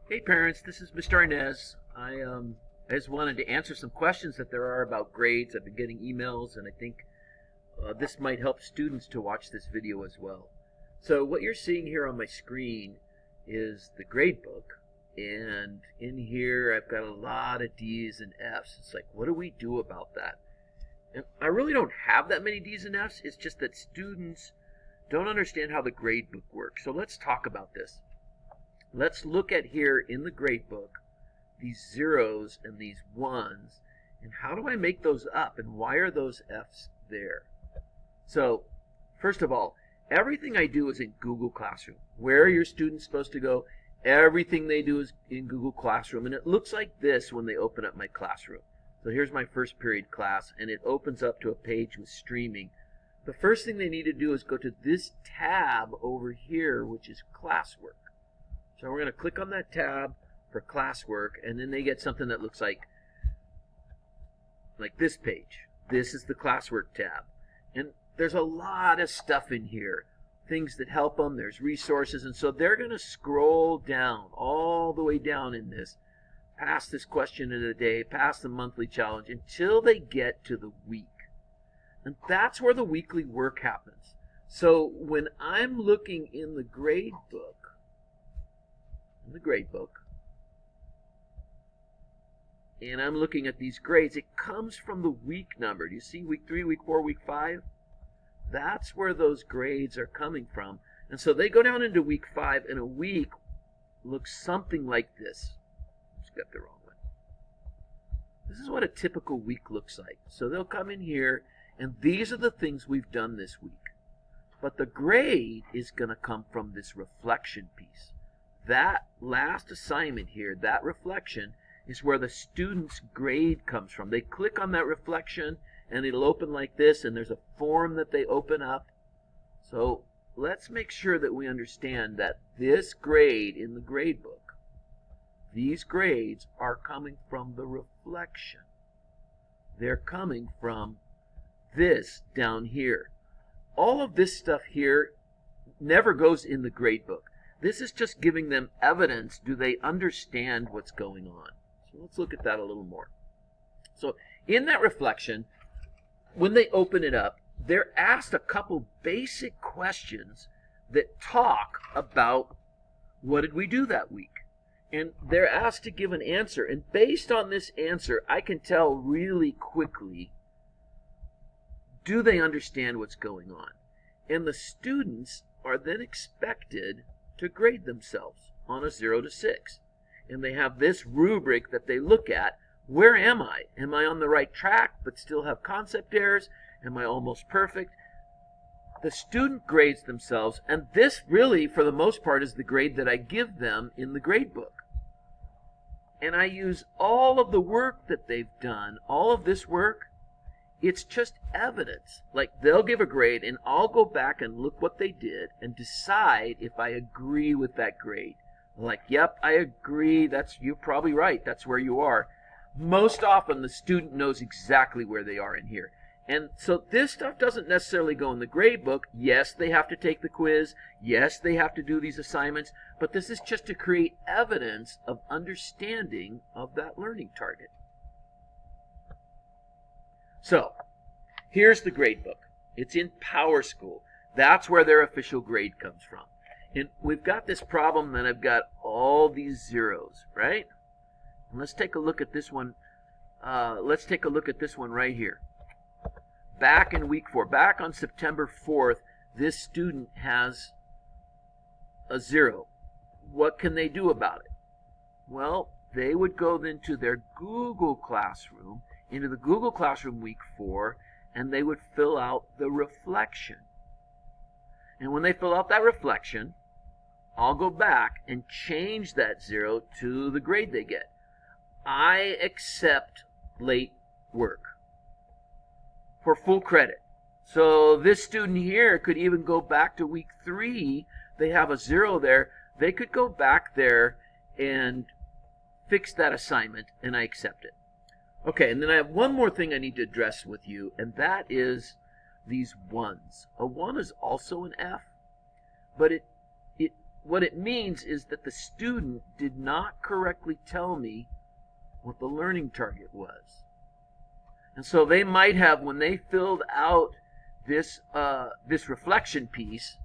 Hey parents, this is Mr. Arnez. I just wanted to answer some questions that there are about grades. I've been getting emails, and I think this might help students to watch this video as well. So what you're seeing here on my screen is the grade book, and in here I've got a lot of D's and F's. It's like, what do we do about that? And I really don't have that many D's and F's. It's just that students don't understand how the grade book works. So let's talk about this. Let's look at here in the grade book these zeros and these ones, and how do I make those up, and why are those F's there? So first of all, everything I do is in Google Classroom. Where are your students supposed to go? Everything they do is in Google Classroom, and it looks like this when they open up my classroom. So here's my first period class, and it opens up to a page with streaming. The first thing they need to do is go to this tab over here, which is classwork. So we're going to click on that tab for classwork, and then they get something that looks like this page. This is the classwork tab. And there's a lot of stuff in here, things that help them. There's resources, and so they're going to scroll down, all the way down in this, past this question of the day, past the monthly challenge, until they get to the week. And that's where the weekly work happens. So when I'm looking in the grade book, and I'm looking at these grades, it comes from the week number. Do you see week 3, week 4, week 5? That's where those grades are coming from. And so they go down into week 5, and a week looks something like this. Just got the wrong one. This is what a typical week looks like. So they'll come in here, and these are the things we've done this week. But the grade is going to come from this reflection piece. That last assignment here, that reflection, is where the student's grade comes from. They click on that reflection, and it'll open like this, and there's a form that they open up. So let's make sure that we understand that this grade in the grade book, these grades are coming from the reflection. They're coming from this down here. All of this stuff here never goes in the grade book. This is just giving them evidence. Do they understand what's going on? So let's look at that a little more. So in that reflection, when they open it up, they're asked a couple basic questions that talk about what did we do that week. And they're asked to give an answer. And based on this answer, I can tell really quickly, do they understand what's going on? And the students are then expected to grade themselves on a 0 to 6. And they have this rubric that they look at. Where am I? Am I on the right track but still have concept errors? Am I almost perfect? The student grades themselves, and this really, for the most part, is the grade that I give them in the grade book. And I use all of the work that they've done, all of this work. It's just evidence. Like, they'll give a grade, and I'll go back and look what they did and decide if I agree with that grade. Like, yep, I agree. You're probably right. That's where you are. Most often, the student knows exactly where they are in here. And so this stuff doesn't necessarily go in the grade book. Yes, they have to take the quiz. Yes, they have to do these assignments. But this is just to create evidence of understanding of that learning target. So, here's the grade book. It's in PowerSchool. That's where their official grade comes from. And we've got this problem that I've got all these zeros, right? And let's take a look at this one. Let's take a look at this one right here. Back in week 4, back on September 4th, this student has a 0. What can they do about it? Well, they would go then to their Google Classroom, into the Google Classroom week 4, and they would fill out the reflection. And when they fill out that reflection, I'll go back and change that 0 to the grade they get. I accept late work for full credit. So this student here could even go back to week 3. They have a 0 there. They could go back there and fix that assignment, and I accept it. Okay, and then I have one more thing I need to address with you, and that is these 1s. A 1 is also an F, but what it means is that the student did not correctly tell me what the learning target was. And so they might have, when they filled out this reflection piece,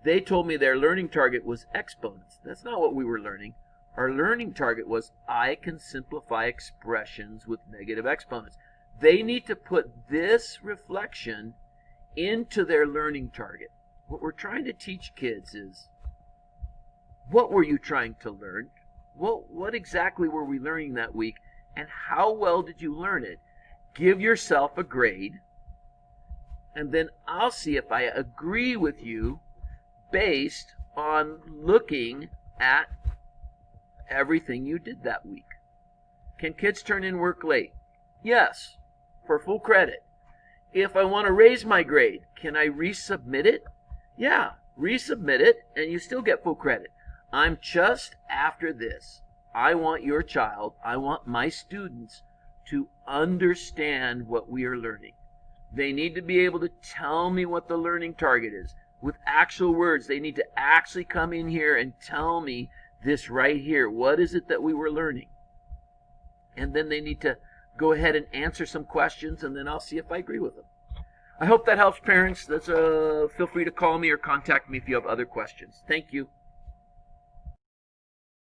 they told me their learning target was exponents. That's not what we were learning. Our learning target was, I can simplify expressions with negative exponents. They need to put this reflection into their learning target. What we're trying to teach kids is, what were you trying to learn? What exactly were we learning that week? And how well did you learn it? Give yourself a grade, and then I'll see if I agree with you based on looking at everything you did that week. Can kids turn in work late? Yes, for full credit. If I want to raise my grade, can I resubmit it? Yeah, resubmit it, and you still get full credit. I'm just after this. I want your child, I want my students to understand what we are learning. They need to be able to tell me what the learning target is. With actual words, they need to actually come in here and tell me this right here. What is it that we were learning? And then they need to go ahead and answer some questions, and then I'll see if I agree with them. I hope that helps, parents. Feel free to call me or contact me if you have other questions. Thank you.